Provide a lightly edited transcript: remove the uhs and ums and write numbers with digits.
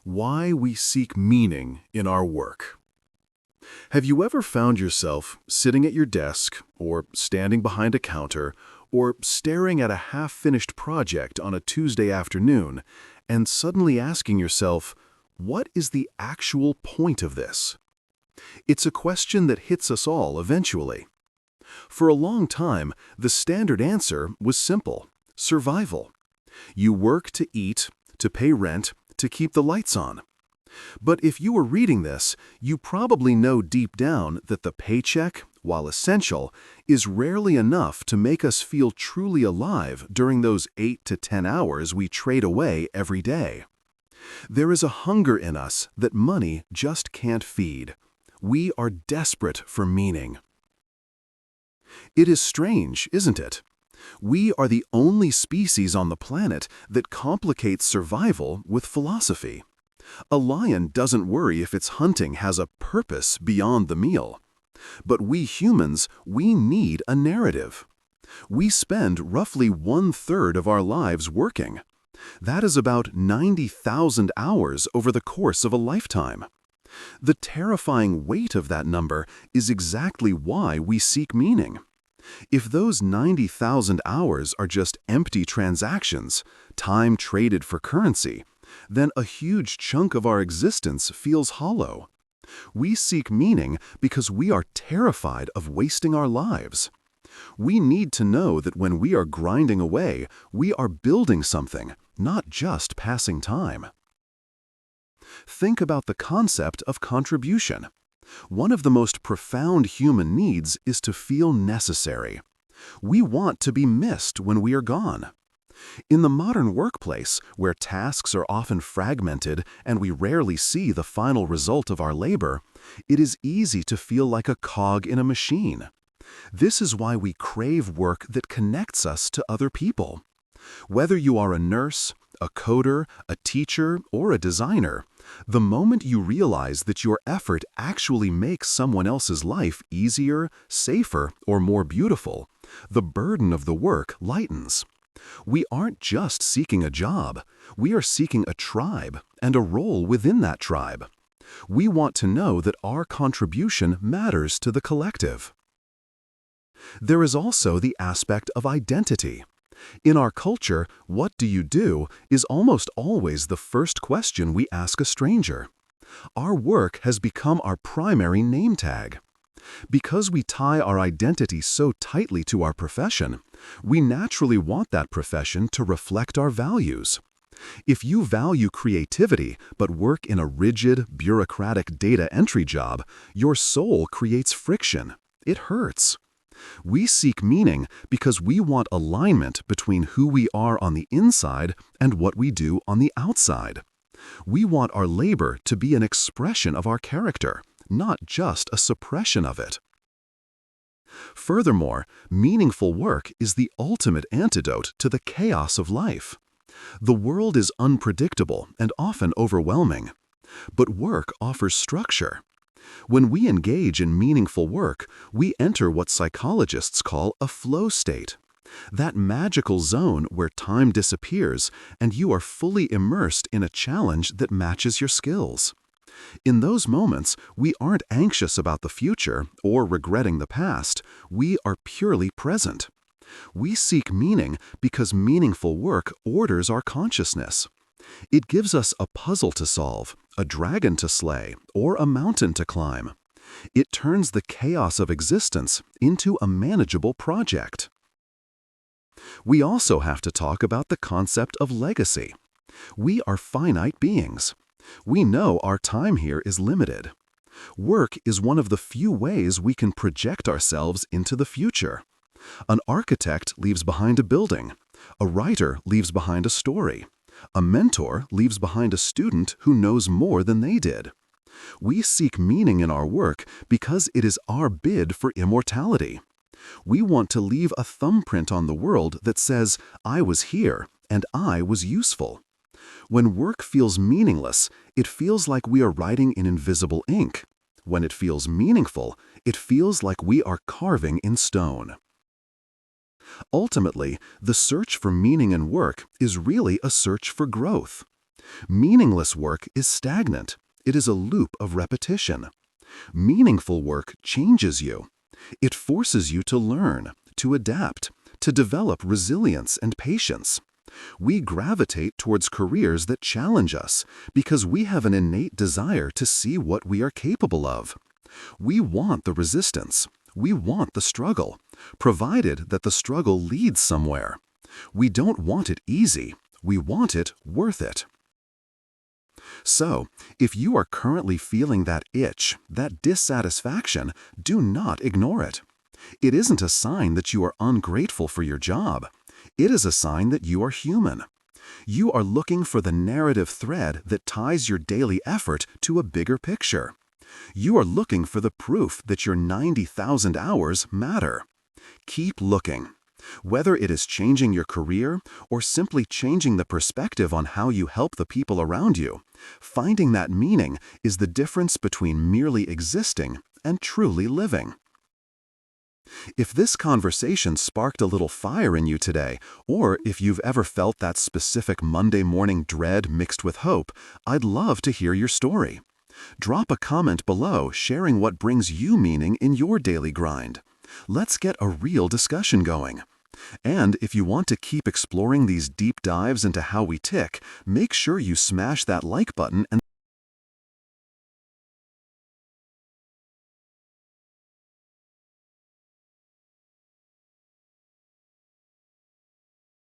Why we seek meaning in our work. Have you ever found yourself sitting at your desk, or standing behind a counter, or staring at a half-finished project on a Tuesday afternoon, and suddenly asking yourself, what is the actual point of this? It's a question that hits us all eventually. For a long time, the standard answer was simple: survival. You work to eat, to pay rent, to keep the lights on. But if you were reading this, you probably know deep down that the paycheck, while essential, is rarely enough to make us feel truly alive during those 8 to 10 hours we trade away every day. There is a hunger in us that money just can't feed. We are desperate for meaning. It is strange, isn't it? We are the only species on the planet that complicates survival with philosophy. A lion doesn't worry if its hunting has a purpose beyond the meal. But we humans, we need a narrative. We spend roughly 1/3 of our lives working. That is about 90,000 hours over the course of a lifetime. The terrifying weight of that number is exactly why we seek meaning. If those 90,000 hours are just empty transactions, time traded for currency, then a huge chunk of our existence feels hollow. We seek meaning because we are terrified of wasting our lives. We need to know that when we are grinding away, we are building something, not just passing time. Think about the concept of contribution. One of the most profound human needs is to feel necessary. We want to be missed when we are gone. In the modern workplace, where tasks are often fragmented and we rarely see the final result of our labor, it is easy to feel like a cog in a machine. This is why we crave work that connects us to other people. Whether you are a nurse, a coder, a teacher, or a designer, the moment you realize that your effort actually makes someone else's life easier, safer, or more beautiful, the burden of the work lightens. We aren't just seeking a job, we are seeking a tribe and a role within that tribe. We want to know that our contribution matters to the collective. There is also the aspect of identity. In our culture, "What do you do?" is almost always the first question we ask a stranger. Our work has become our primary name tag. Because we tie our identity so tightly to our profession, we naturally want that profession to reflect our values. If you value creativity but work in a rigid, bureaucratic data entry job, your soul creates friction. It hurts. We seek meaning because we want alignment between who we are on the inside and what we do on the outside. We want our labor to be an expression of our character, not just a suppression of it. Furthermore, meaningful work is the ultimate antidote to the chaos of life. The world is unpredictable and often overwhelming, but work offers structure. When we engage in meaningful work, we enter what psychologists call a flow state. That magical zone where time disappears and you are fully immersed in a challenge that matches your skills. In those moments, we aren't anxious about the future or regretting the past. We are purely present. We seek meaning because meaningful work orders our consciousness. It gives us a puzzle to solve, a dragon to slay, or a mountain to climb. It turns the chaos of existence into a manageable project. We also have to talk about the concept of legacy. We are finite beings. We know our time here is limited. Work is one of the few ways we can project ourselves into the future. An architect leaves behind a building. A writer leaves behind a story. A mentor leaves behind a student who knows more than they did. We seek meaning in our work because it is our bid for immortality. We want to leave a thumbprint on the world that says, "I was here and I was useful." When work feels meaningless, it feels like we are writing in invisible ink. When it feels meaningful, it feels like we are carving in stone. Ultimately, the search for meaning in work is really a search for growth. Meaningless work is stagnant. It is a loop of repetition. Meaningful work changes you. It forces you to learn, to adapt, to develop resilience and patience. We gravitate towards careers that challenge us because we have an innate desire to see what we are capable of. We want the resistance. We want the struggle, provided that the struggle leads somewhere. We don't want it easy. We want it worth it. So, if you are currently feeling that itch, that dissatisfaction, do not ignore it. It isn't a sign that you are ungrateful for your job. It is a sign that you are human. You are looking for the narrative thread that ties your daily effort to a bigger picture. You are looking for the proof that your 90,000 hours matter. Keep looking. Whether it is changing your career or simply changing the perspective on how you help the people around you, finding that meaning is the difference between merely existing and truly living. If this conversation sparked a little fire in you today, or if you've ever felt that specific Monday morning dread mixed with hope, I'd love to hear your story. Drop a comment below sharing what brings you meaning in your daily grind. Let's get a real discussion going. And if you want to keep exploring these deep dives into how we tick, make sure you smash that like button and